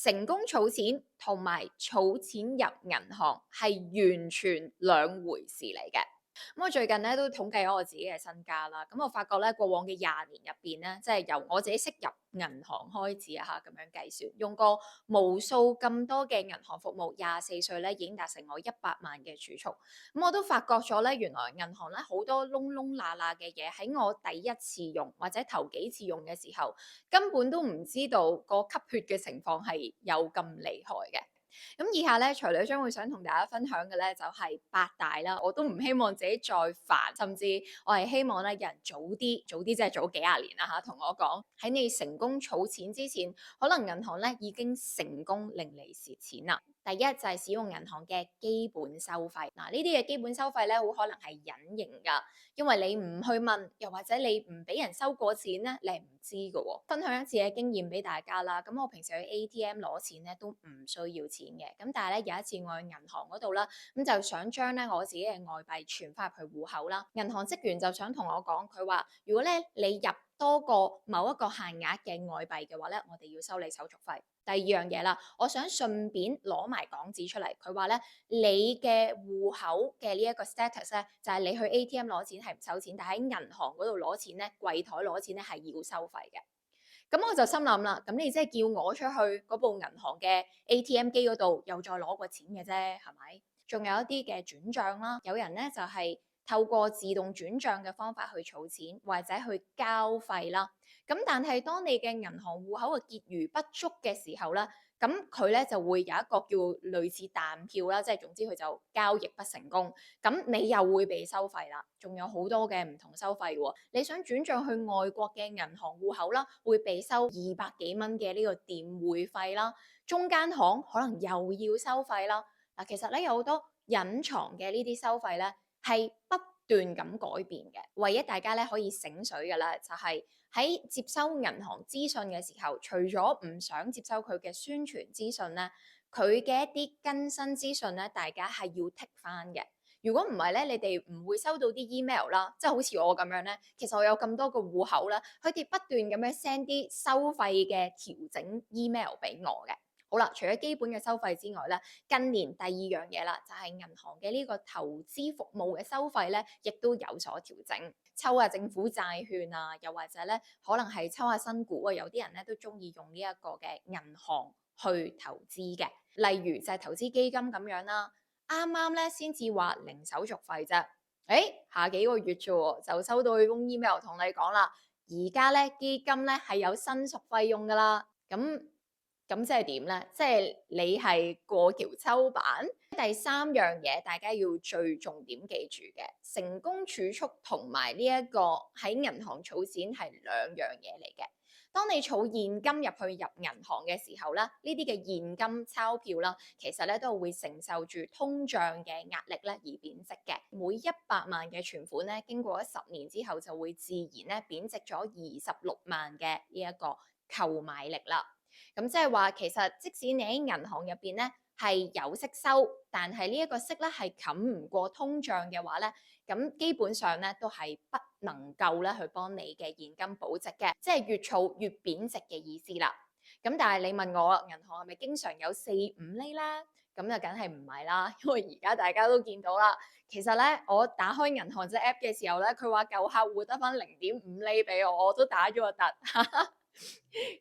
成功儲錢同埋儲錢入銀行係完全兩回事嚟嘅。咁我最近咧都統計咗我自己嘅身家啦，咁我發覺咧過往嘅20年入邊咧，即係由我自己識入銀行開始啊嚇，咁樣計算，用過無數咁多嘅銀行服務，24歲咧已經達成我100萬嘅儲蓄。咁我都發覺咗咧，原來銀行咧好多窿窿罅罅嘅嘢喺我第一次用或者頭幾次用嘅時候，根本都唔知道個吸血嘅情況係有咁厲害嘅。咁以下咧，徐女將會想同大家分享嘅咧，就係八大啦。我都唔希望自己再煩，甚至我係希望咧有人早啲即係早幾廿年啦嚇，同我講喺你成功儲錢之前，可能銀行咧已經成功令你蝕錢啦。第一就係使用銀行嘅基本收費，嗱呢啲嘅基本收費咧，好可能係隱形噶，因為你唔去問，又或者你唔俾人收過錢咧，你係唔知㗎喎。分享一次嘅經驗俾大家啦，咁我平時去 ATM 攞錢咧都唔需要錢嘅，咁但係咧有一次我去銀行嗰度啦，咁就想將咧我自己嘅外幣存翻入去戶口啦，銀行職員就想同我講，佢話如果咧你入多過某一個限額嘅外幣嘅話咧，我哋要收你手續費。第二樣嘢啦，我想順便攞埋港紙出嚟。佢話咧，你嘅戶口嘅呢一個 status 咧，就係你去 ATM 攞錢係唔收錢，但喺銀行嗰度攞錢咧，櫃台攞錢咧係要收費嘅。咁我就心諗啦，咁你即係叫我出去嗰部銀行嘅 ATM 機嗰度又再攞個錢嘅啫，係咪？仲有一啲嘅轉帳啦，有人咧就係透過自動轉帳嘅方法去儲錢或者去交費啦。咁但係當你嘅銀行戶口嘅結餘不足嘅時候咧，咁佢咧就會有一個叫類似彈票啦，即係總之佢就交易不成功，咁你又會被收費啦。仲有好多嘅唔同收費喎，你想轉帳去外國嘅銀行戶口啦，會被收200幾蚊嘅呢個電匯費啦，中間行可能又要收費啦。嗱，其實咧有好多隱藏嘅呢啲收費咧，係不斷咁改變嘅。唯一大家咧可以醒水嘅咧，就係喺接收銀行資訊嘅時候，除咗唔想接收佢嘅宣傳資訊咧，佢嘅一啲更新資訊咧，大家係要剔翻嘅。如果唔係咧，你哋唔會收到啲 email 啦，即係好似我咁樣咧。其實我有咁多個戶口啦，佢哋不斷咁樣 send 啲收費嘅調整 email 俾我嘅。好啦，除咗基本嘅收費之外咧，近年第二樣嘢啦，就係銀行嘅呢個投資服務嘅收費咧，亦都有所調整。抽下政府債券啊，又或者咧，可能係抽下新股啊，有啲人咧都中意用呢一個嘅銀行去投資嘅。例如就係投資基金咁樣啦，啱啱咧先至話零手續費啫。下幾個月啫喎，就收到封 email 同你講啦，而家咧基金咧係有申贖費用噶啦。咁即係點咧？即係你係過橋抽板。第三樣嘢，大家要最重點記住嘅，成功儲蓄同埋呢一個喺銀行儲錢係兩樣嘢嚟嘅。當你儲現金入銀行嘅時候咧，呢啲嘅現金鈔票啦，其實咧都會承受住通脹嘅壓力咧而貶值嘅。每100萬嘅存款咧，經過咗10年之後，就會自然咧貶值咗26萬嘅呢一個購買力啦。咁即係話，其實即使你喺銀行入邊咧係有息收，但係呢一個息咧係冚唔過通脹嘅話咧，咁基本上咧都係不能夠咧去幫你嘅現金保值嘅，即係越儲越貶值嘅意思啦。咁但係你問我銀行係咪經常有4-5厘啦？咁就梗係唔係啦，因為而家大家都見到啦，其實咧我打開銀行隻 app 嘅時候咧，佢話舊客戶得翻0.5厘俾我，我都打咗個突。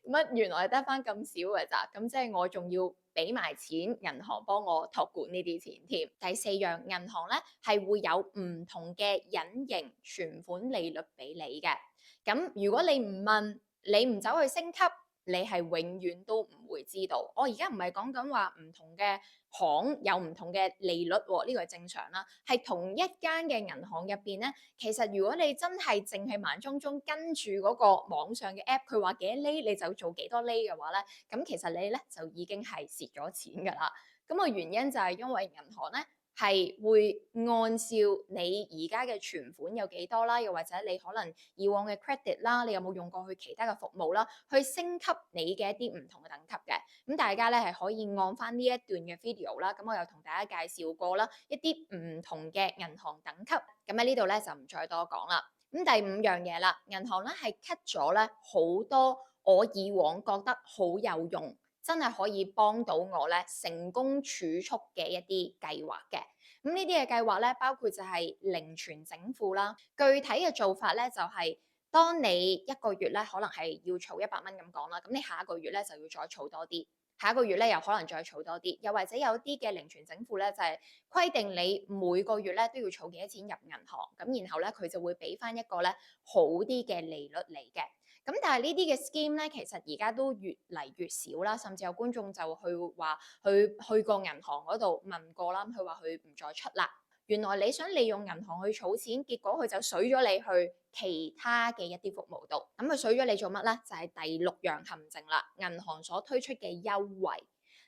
乜原來得翻咁少嘅咋？咁即係我仲要俾埋錢銀行幫我託管呢啲錢添。第四樣，銀行咧係會有唔同嘅隱形存款利率俾你嘅。咁如果你唔問，你唔走去升級，你係永遠都唔會知道。我而家唔係講緊話唔同嘅行有唔同嘅利率喎，呢個係正常啦。係同一間嘅銀行入邊咧，其實如果你真係淨係盲舂舂跟住嗰個網上嘅 app，佢話幾多厘你就做幾多厘嘅話咧，咁其實你咧就已經係蝕咗錢㗎啦。咁個原因就係因為銀行咧，係會按照你而家嘅存款有幾多啦，又或者你可能以往嘅 credit 啦，你有冇用過去其他嘅服務啦，去升級你嘅一啲唔同嘅等級嘅。咁大家咧係可以按翻呢一段嘅 video 啦，咁我有同大家介紹過啦，一啲唔同嘅銀行等級。咁喺呢度咧就唔再多講啦。咁第五樣嘢啦，銀行咧係 cut 咗咧好多我以往覺得好有用，真係可以幫到我咧成功儲蓄嘅一啲計劃嘅。咁呢啲嘅計劃咧，包括就係零存整付啦。具體嘅做法咧，就係當你一個月咧，可能係要儲100蚊咁講啦，咁你下一個月咧就要再儲多啲，下一個月咧又可能再儲多啲，又或者有啲嘅零存整付咧，就係規定你每個月咧都要儲幾多錢入銀行，咁然後咧佢就會俾翻一個咧好啲嘅利率嚟嘅。咁但係呢啲嘅 scheme 咧，其實而家都越嚟越少啦，甚至有觀眾就去話去過銀行嗰度問過啦，佢話佢唔再出啦。原來你想利用銀行去儲錢，結果佢就水咗你去其他嘅一啲服務度。咁佢水咗你做乜咧？就係第6樣陷阱啦，銀行所推出嘅優惠。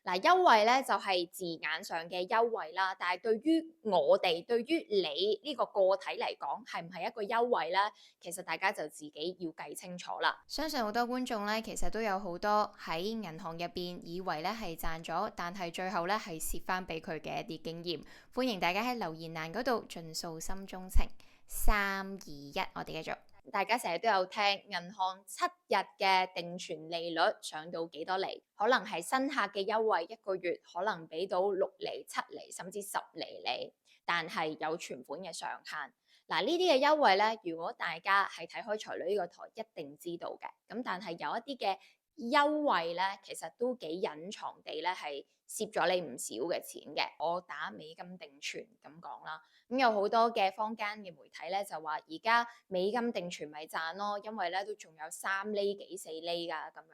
嗱，優惠咧就係字眼上嘅優惠啦，但係對於我哋，對於你呢個個體嚟講，係唔係一個優惠咧？其實大家就自己要計清楚啦。相信好多觀眾咧，其實都有好多喺銀行入邊以為咧係賺咗，但係最後咧係蝕翻俾佢嘅一啲經驗。歡迎大家喺留言欄嗰度盡訴心中情。3、2、1，我哋繼續。大家成日都有聽銀行7日嘅定存利率上到幾多厘？可能係新客嘅優惠，一個月可能俾到6厘、7厘，甚至10厘，但係有存款嘅上限。嗱，呢啲嘅優惠咧，如果大家係睇開財女呢個台，一定知道嘅。咁但係有一啲嘅優惠咧，其實都幾隱藏地咧，係攝咗你唔少嘅錢嘅。我打美金定存咁講啦，咁有好多嘅坊間嘅媒體咧就話，而家美金定存咪賺咯，因為咧都仲有3厘幾4厘㗎咁樣。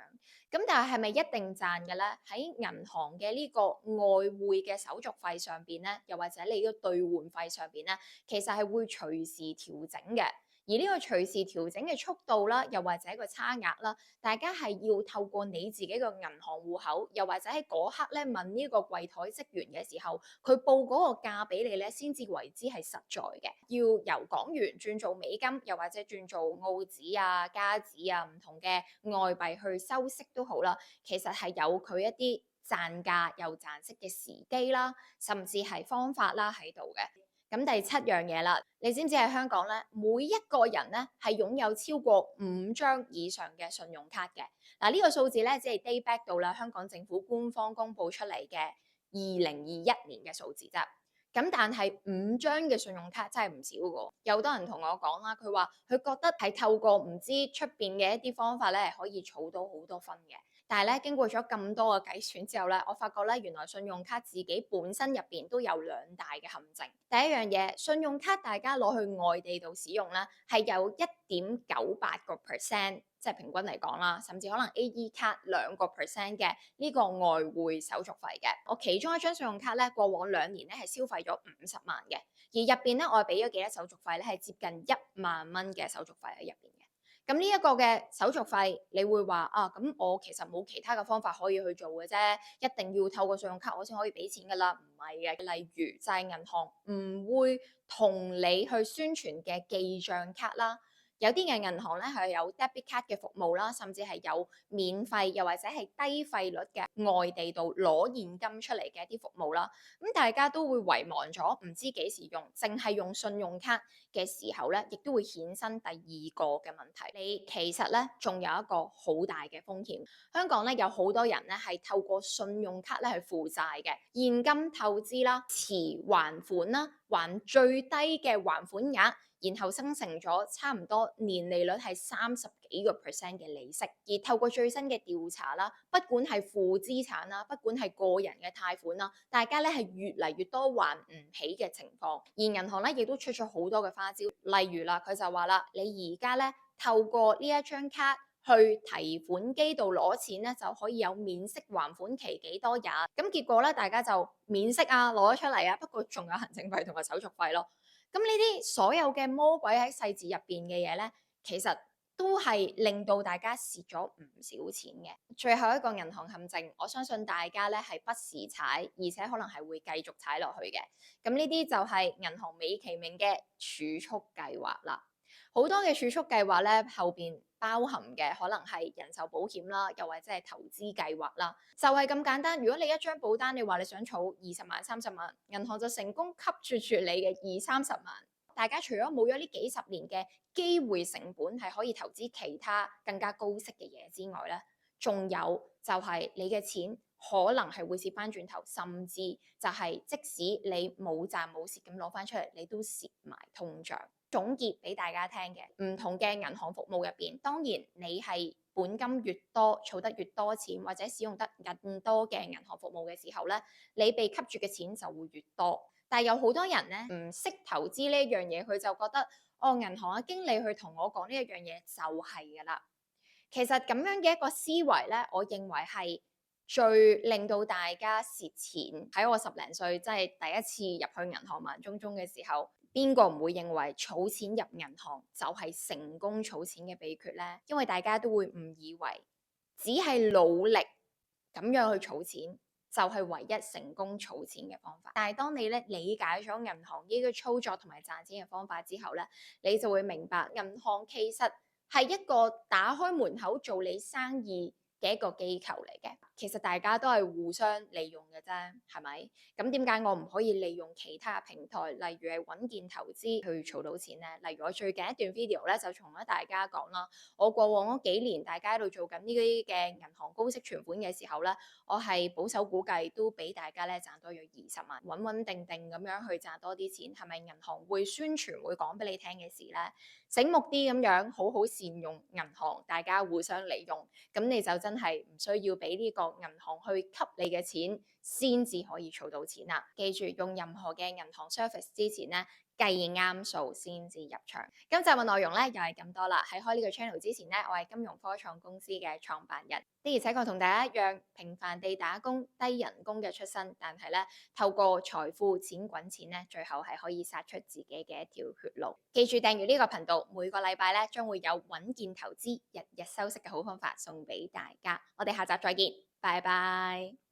咁但係係咪一定賺嘅咧？喺銀行嘅呢個外匯嘅手續費上邊咧，又或者你個兌換費上邊咧，其實係會隨時調整嘅。而呢個隨時調整嘅速度啦，又或者個差額啦，大家係要透過你自己個銀行戶口，又或者喺嗰刻咧問呢個櫃台職員嘅時候，佢報嗰個價俾你咧，先至為之係實在嘅。要由港元轉做美金，又或者轉做澳紙啊、加紙啊，唔同嘅外幣去收息都好啦，其實係有佢一啲賺價又賺息嘅時機啦，甚至係方法啦喺度嘅。咁第7樣嘢啦，你知唔知喺香港咧，每一個人咧係擁有超過5張以上嘅信用卡嘅。嗱，呢個數字咧只係 date back 到啦香港政府官方公佈出嚟嘅2021年嘅數字啫。咁但係5張嘅信用卡真係唔少㗎。有好多人同我講啦，佢話佢覺得係透過唔知出邊嘅一啲方法咧，係可以儲到好多分嘅。但係咧，經過咗咁多嘅計算之後咧，我發覺咧，原來信用卡自己本身入邊都有2大嘅陷阱。第一樣嘢，信用卡大家攞去外地度使用咧，係有1.98%，即係平均嚟講啦，甚至可能 AE 卡2% 嘅呢個外匯手續費嘅。我其中一張信用卡咧，過往2年咧係消費咗50萬嘅，而入邊咧我係俾咗幾多手續費咧？係接近1萬蚊嘅手續費喺入邊嘅。咁呢一個嘅手續費，你會話啊，咁我其實冇其他嘅方法可以去做嘅啫，一定要透過信用卡我先可以俾錢㗎啦，唔係嘅。例如就係銀行唔會同你去宣傳嘅記帳卡啦。有啲嘅銀行咧係有 debit card 嘅服務啦，甚至係有免費又或者係低費率嘅外地度攞現金出嚟嘅一啲服務啦。咁大家都會遺忘咗，唔知幾時用，淨係用信用卡嘅時候咧，亦都會衍生第2個嘅問題。你其實咧仲有一個好大嘅風險。香港咧有好多人咧係透過信用卡咧去負債嘅，現金透支啦、遲還款啦、還最低嘅還款額。然後生成咗差唔多年利率係30幾個% 嘅利息，而透過最新嘅調查啦，不管係負資產啦，不管係個人嘅貸款啦，大家咧係越嚟越多還唔起嘅情況，而銀行咧亦都出咗好多嘅花招，例如啦，佢就話啦，你而家咧透過呢一張卡去提款機度攞錢咧，就可以有免息還款期幾多日，咁結果咧大家就免息啊攞咗出嚟啊，不過仲有行政費同埋手續費咯。咁呢啲所有嘅魔鬼喺細節入邊嘅嘢咧，其實都係令到大家蝕咗唔少錢嘅。最後一個銀行陷阱，我相信大家咧係不時踩，而且可能係會繼續踩落去嘅。咁呢啲就係銀行美其名嘅儲蓄計劃啦。好多嘅儲蓄計劃咧，後邊包含嘅可能係人壽保險啦，又或者係投資計劃啦，就係咁簡單。如果你一張保單，你話你想儲20萬、30萬，銀行就成功吸住你嘅20-30萬。大家除咗冇咗呢幾十年嘅機會成本，係可以投資其他更加高息嘅嘢之外咧，仲有就係你嘅錢可能係會蝕翻轉頭，甚至就係即使你冇賺冇蝕咁攞翻出嚟，你都蝕埋通脹。總結俾大家聽嘅，唔同嘅銀行服務入邊，當然你係本金越多，儲得越多錢，或者使用得更多嘅銀行服務嘅時候咧，你被吸住嘅錢就會越多。但係有好多人咧唔識投資呢一樣嘢，佢就覺得哦，銀行嘅經理去同我講呢一樣嘢就係㗎啦。其實咁樣嘅一個思維咧，我認為係最令到大家蝕錢。喺我10零歲，即係第一次入去銀行盲中中嘅時候，邊個唔會認為儲錢入銀行就係成功儲錢嘅秘訣呢？因為大家都會誤以為只係努力咁樣去儲錢就係唯一成功儲錢嘅方法。但係當你咧理解咗銀行呢個操作同埋賺錢嘅方法之後咧，你就會明白銀行其實係一個打開門口做你生意嘅一個機構嚟嘅。其實大家都係互相利用嘅啫，係咪？咁點解我唔可以利用其他平台，例如係穩健投資去儲到錢呢？例如我最近一段 video 咧就同咗大家講啦，我過往嗰幾年大家喺度做緊呢啲嘅銀行高息存款嘅時候咧，我係保守估計都俾大家咧賺多咗20萬，穩穩定定咁樣去賺多啲錢，係咪銀行會宣傳會講俾你聽嘅事咧？醒目啲咁樣好好善用銀行，大家互相利用，咁你就真係唔需要俾呢個銀行去吸你嘅錢，先至可以儲到錢啦。記住用任何嘅銀行 service 之前咧，計啱數先至入場。今集嘅內容咧又係咁多啦。喺開呢個 channel 之前咧，我係金融科創公司嘅創辦人，的而且確同大家一樣，平凡地打工，低人工嘅出身，但係咧透過財富錢滾錢咧，最後係可以殺出自己嘅一條血路。記住訂閱呢個頻道，每個禮拜咧將會有穩健投資、日日收息嘅好方法送俾大家。我哋下集再見，拜拜。